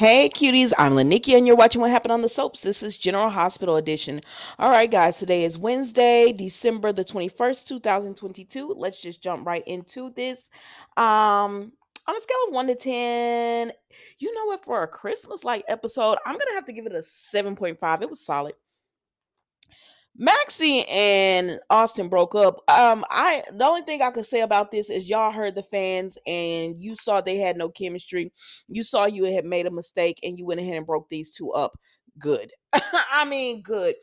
Hey cuties, I'm Lanikia and you're watching What Happened on the Soaps. This is General Hospital Edition. All right, guys, today is Wednesday, December the 21st, 2022. Let's just jump right into this. On a scale of 1 to 10, you know what, for a Christmas like episode, I'm going to have to give it a 7.5. It was solid. Maxie and Austin broke up. I the only thing I could say about this is y'all heard the fans and you saw they had no chemistry. You saw you had made a mistake and you went ahead and broke these two up. Good. I mean, good.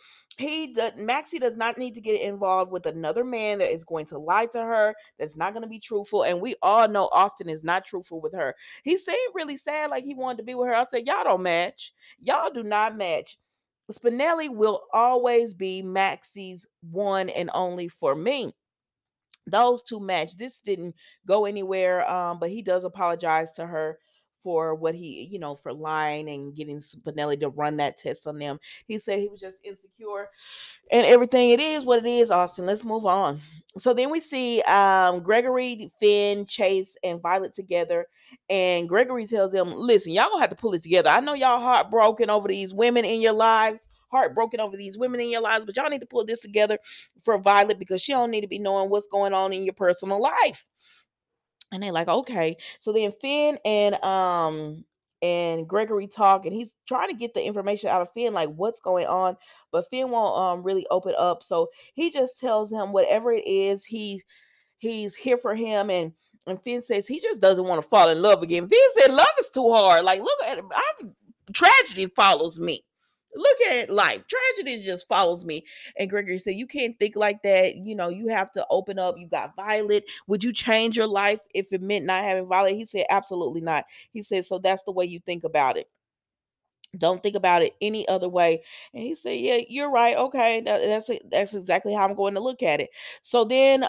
Maxie does not need to get involved with another man that is going to lie to her, that's not going to be truthful. And we all know Austin is not truthful with her. He seemed really sad, like he wanted to be with her. I said, y'all don't match. Y'all do not match. Spinelli will always be Maxie's one and only for me. Those two match. This didn't go anywhere, but he does apologize to her for what for lying and getting Spinelli to run that test on them. He said he was just insecure and everything. It is what it is, Austin. Let's move on. So then we see Gregory, Finn, Chase, and Violet together. And Gregory tells them, listen, y'all gonna have to pull it together. I know y'all heartbroken over these women in your lives. Heartbroken over these women in your lives, but y'all need to pull this together for Violet because she don't need to be knowing what's going on in your personal life. And they like, okay. So then Finn and Gregory talk, and he's trying to get the information out of Finn, like what's going on, but Finn won't really open up. So he just tells him whatever it is, he's here for him. And Finn says he just doesn't want to fall in love again. Finn said love is too hard. Like, look at it. Tragedy follows me. Look at life. Tragedy just follows me. And Gregory said, you can't think like that. You have to open up. You got Violet. Would you change your life if it meant not having Violet? He said, absolutely not. He said, so that's the way you think about it. Don't think about it any other way. And he said, yeah, you're right. Okay, that's exactly how I'm going to look at it. So then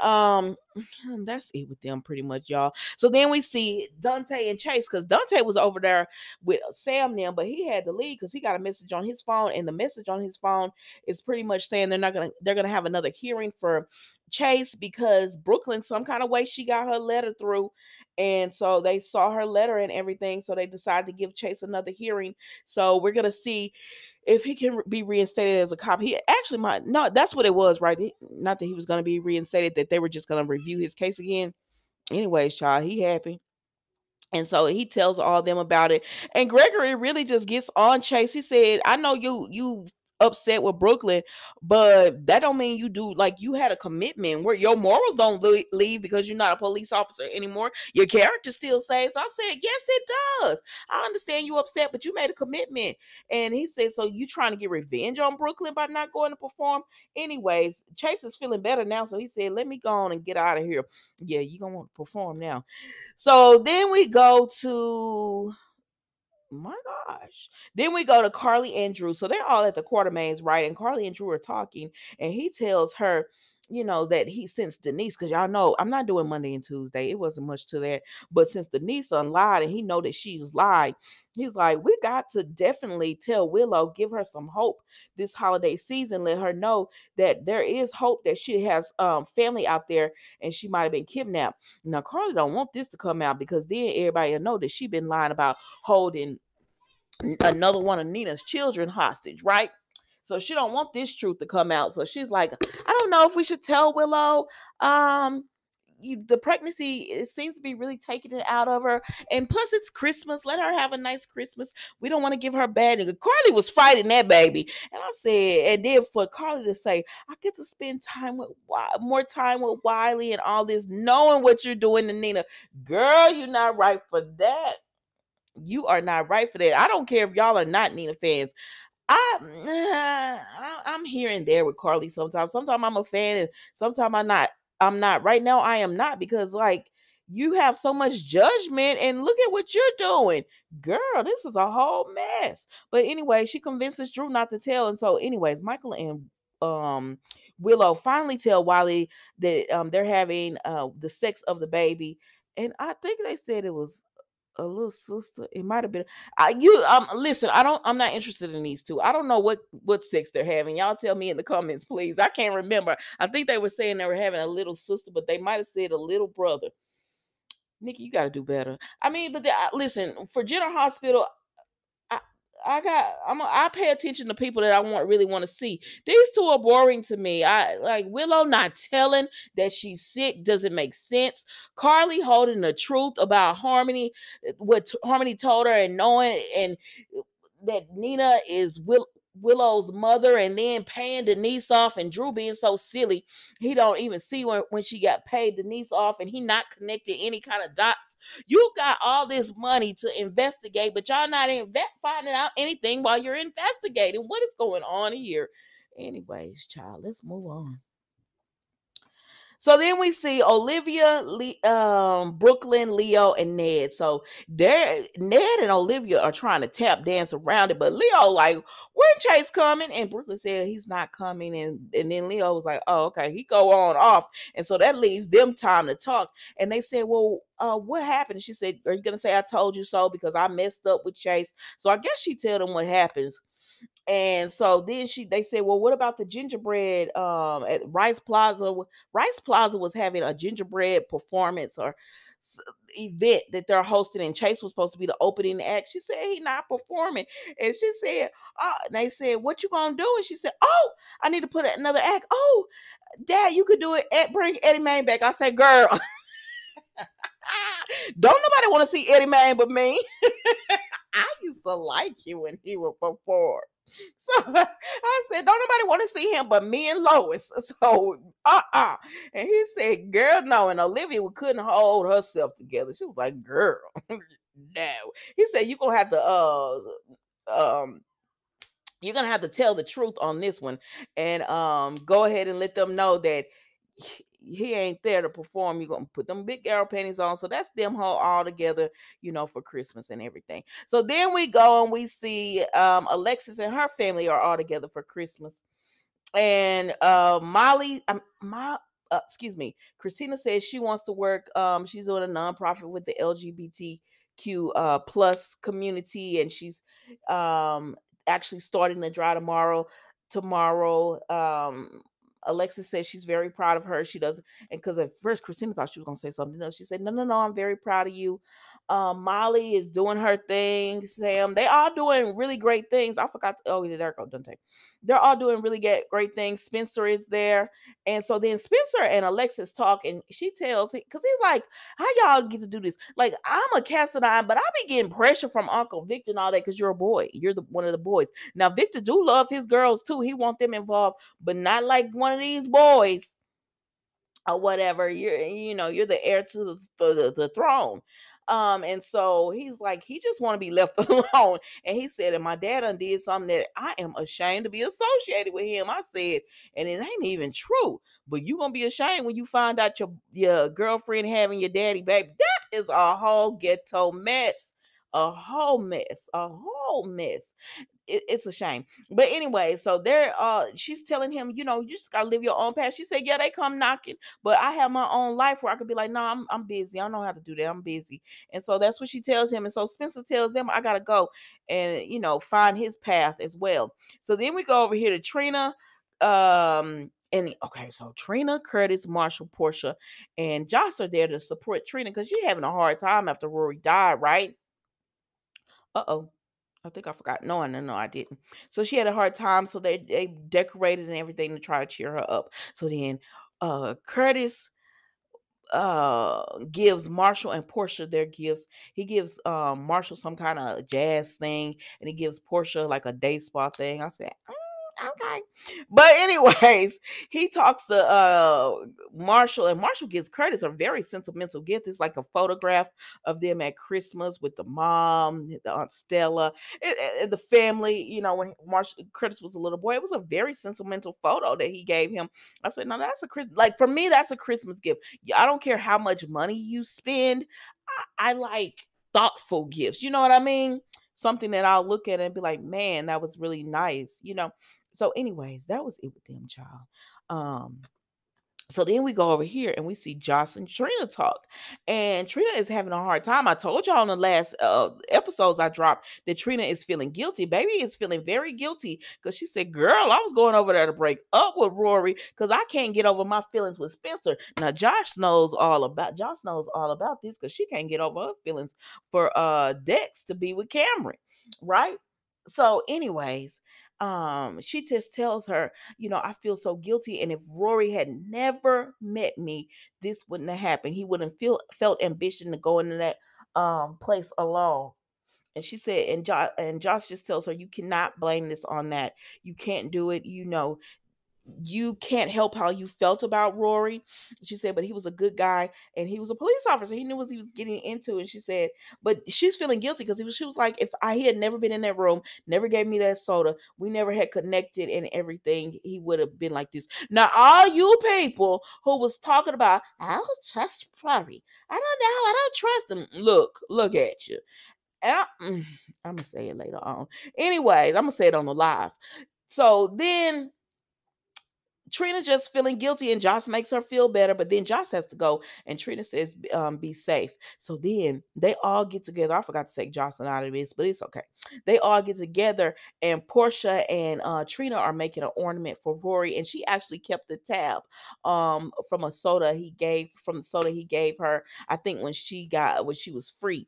that's it with them pretty much, y'all. So then we see Dante and Chase, because Dante was over there with Sam now, but he had to leave because he got a message on his phone, and the message on his phone is pretty much saying they're gonna have another hearing for Chase because Brooklyn, some kind of way, she got her letter through. And so they saw her letter and everything. So they decided to give Chase another hearing. So we're gonna see if he can be reinstated as a cop. He actually might. No, that's what it was, right? Not that he was gonna be reinstated. That they were just gonna review his case again. Anyways, child, he happy. And so he tells all them about it. And Gregory really just gets on Chase. He said, I know you upset with Brooklyn, but that don't mean you do, like, you had a commitment where your morals don't leave because you're not a police officer anymore. Your character still says. I said, yes, it does. I understand you upset, but you made a commitment. And he said, so you trying to get revenge on Brooklyn by not going to perform? Anyways, Chase is feeling better now. So he said, let me go on and get out of here. Yeah, you gonna want to perform now. So then we go to, my gosh. Then we go to Carly and Drew. So they're all at the Quartermains, right? And Carly and Drew are talking, and he tells her, that he, since Denise, because y'all know I'm not doing Monday and Tuesday. It wasn't much to that. But since Denise lied and he know that she's lied, he's like, we got to definitely tell Willow, give her some hope this holiday season. Let her know that there is hope, that she has family out there and she might have been kidnapped. Now, Carly don't want this to come out because then everybody will know that she been lying about holding another one of Nina's children hostage, right? So she don't want this truth to come out. So she's like, I don't know if we should tell Willow. The pregnancy, it seems to be really taking it out of her, and plus it's Christmas. Let her have a nice Christmas. We don't want to give her bad news. Carly was fighting that baby, and I said, and then for Carly to say, I get to spend time with more time with Wiley and all this, knowing what you're doing to Nina, girl, you're not right for that. You are not right for that. I don't care if y'all are not Nina fans. I'm here and there with Carly sometimes. Sometimes I'm a fan and sometimes I'm not. I'm not. Right now I am not, because like, you have so much judgment and look at what you're doing. Girl, this is a whole mess. But anyway, she convinces Drew not to tell. And so anyways, Michael and Willow finally tell Wiley that they're having the sex of the baby. And I think they said it was a little sister. It might have been. Listen, I'm not interested in these two. I don't know what sex they're having. Y'all tell me in the comments, please. I can't remember. I think they were saying they were having a little sister, but they might have said a little brother. Nikki, you got to do better. I mean, but listen, for General Hospital, I pay attention to people that I really want to see. These two are boring to me. I like Willow not telling that she's sick doesn't make sense. Carly holding the truth about Harmony, what Harmony told her, and knowing and that Nina is Willow's mother, and then paying Denise off, and Drew being so silly he don't even see when she got paid Denise off, and he not connecting any kind of dots. You got all this money to investigate, but y'all not finding out anything while you're investigating. What is going on here? Anyways, child, let's move on. So then we see Olivia, Brooklyn, Leo, and Ned. So Ned and Olivia are trying to tap dance around it, but Leo like, when Chase coming? And Brooklyn said he's not coming, and then Leo was like, oh, okay, he go on off, and so that leaves them time to talk. And they said, well, what happened? And she said, are you gonna say I told you so because I messed up with Chase? So I guess she tell them what happens. And so then they said, well, what about the gingerbread at Rice Plaza? Rice Plaza was having a gingerbread performance or event that they're hosting, and Chase was supposed to be the opening act. She said he not performing. And she said, and they said, what you gonna do? And she said, oh, I need to put another act. Oh, Dad, you could do it. Bring Eddie Main back. I said, girl, don't nobody want to see Eddie Main but me. I used to like you when he would perform. So I said, don't nobody want to see him but me and Lois. So, And he said, girl, no. And Olivia couldn't hold herself together. She was like, girl, no. He said, um, you're gonna have to tell the truth on this one, and go ahead and let them know that he ain't there to perform. You're gonna put them big arrow panties on. So that's them all together, for Christmas and everything. So then we go and we see Alexis and her family are all together for Christmas. And excuse me, Christina says she wants to work. She's doing a nonprofit with the LGBTQ plus community, and she's actually starting to drive tomorrow. Alexis says she's very proud of her. She doesn't, and because at first Christina thought she was gonna say something else. She said, no, no, no, I'm very proud of you. Molly is doing her thing. Sam, they all doing really great things. I forgot. Oh, there go Dante. They're all doing really great things. Spencer is there, and so then Spencer and Alexis talk, and she tells because he's like, "How y'all get to do this? Like, I'm a Cassadine, but I be getting pressure from Uncle Victor and all that because you're a boy. You're one of the boys. Now Victor do love his girls too. He want them involved, but not like one of these boys or whatever. You're the heir to the throne." And so he's like, he just want to be left alone. And he said, and my dad undid something that I am ashamed to be associated with him. I said, and it ain't even true, but you gonna be ashamed when you find out your girlfriend having your daddy baby. That is a whole ghetto mess. A whole mess. A whole mess. It's a shame. But anyway, so she's telling him, you just gotta live your own path. She said, yeah, they come knocking, but I have my own life where I could be like, no, I'm busy. I don't know how to do that. I'm busy. And so that's what she tells him. And so Spencer tells them, I gotta go and find his path as well. So then we go over here to Trina. And okay, so Trina, Curtis, Marshall, Portia, and Joss are there to support Trina because she's having a hard time after Rory died, right? Uh-oh. I think I forgot. No, I didn't. So she had a hard time. So they decorated and everything to try to cheer her up. So then Curtis gives Marshall and Portia their gifts. He gives Marshall some kind of jazz thing, and he gives Portia like a day spa thing. I said, okay. But anyways, he talks to Marshall, and Marshall gives Curtis a very sentimental gift. It's like a photograph of them at Christmas with the mom, the Aunt Stella, and the family. When Curtis was a little boy, it was a very sentimental photo that he gave him. I said, no, that's a Christmas. Like for me, that's a Christmas gift. I don't care how much money you spend. I like thoughtful gifts. You know what I mean? Something that I'll look at and be like, man, that was really nice. So, anyways, that was it with them, child. So then we go over here and we see Joss and Trina talk. And Trina is having a hard time. I told y'all in the last episodes I dropped that Trina is feeling guilty. Baby is feeling very guilty because she said, girl, I was going over there to break up with Rory because I can't get over my feelings with Spencer. Now Joss knows all about this because she can't get over her feelings for Dex to be with Cameron, right? So anyways, she just tells her, I feel so guilty, and if Rory had never met me, this wouldn't have happened. He wouldn't felt ambition to go into that place alone. And she said, and Josh just tells her, you cannot blame this on that. You can't do it. You can't help how you felt about Rory. She said, but he was a good guy, and he was a police officer. He knew what he was getting into. And she said, but she's feeling guilty because she was like, if he had never been in that room, never gave me that soda, we never had connected and everything, he would have been like this. Now, all you people who was talking about, I don't trust Rory, I don't know, I don't trust him. Look at you. And I'm gonna say it later on. Anyways, I'm gonna say it on the live. So then Trina just feeling guilty, and Josh makes her feel better, but then Josh has to go, and Trina says, be safe. So then they all get together. I forgot to take Jocelyn out of this, but it's okay. They all get together, and Portia and Trina are making an ornament for Rory, and she actually kept the tab from the soda he gave her, I think when she was free.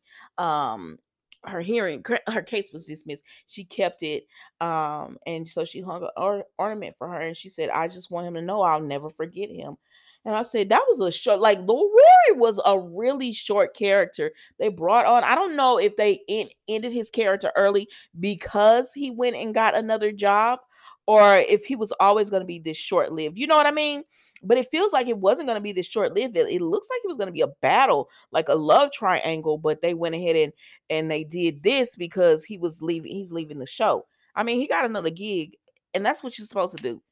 Her case was dismissed. She kept it, and so she hung an ornament for her, and she said, I just want him to know I'll never forget him. And I said, that was a short, like, Rory was a really short character they brought on. I don't know if they ended his character early because he went and got another job, or if he was always going to be this short lived. You know what I mean? But it feels like it wasn't going to be this short lived. It looks like it was going to be a battle, like a love triangle, but they went ahead and they did this because he's leaving the show. I mean, he got another gig, and that's what you're supposed to do.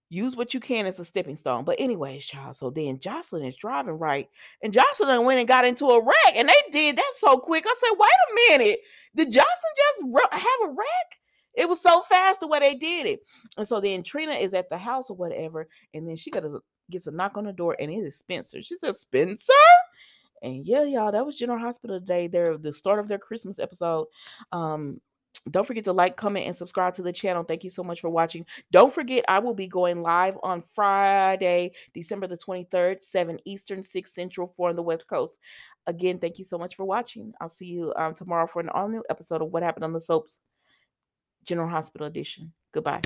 Use what you can as a stepping stone. But anyways, child, so then Jocelyn is driving right, and Jocelyn went and got into a wreck, and they did that so quick. I said, wait a minute, did Jocelyn just have a wreck? It was so fast the way they did it. And so then Trina is at the house or whatever, and then she gets a knock on the door, and it is Spencer. She says, Spencer? And yeah, y'all, that was General Hospital today. They're the start of their Christmas episode. Um, don't forget to like, comment, and subscribe to the channel. Thank you so much for watching. Don't forget, I will be going live on Friday, December the 23rd, 7 Eastern, 6 Central, 4 on the West Coast. Again, thank you so much for watching. I'll see you tomorrow for an all-new episode of What Happened on the Soaps General Hospital edition. Goodbye.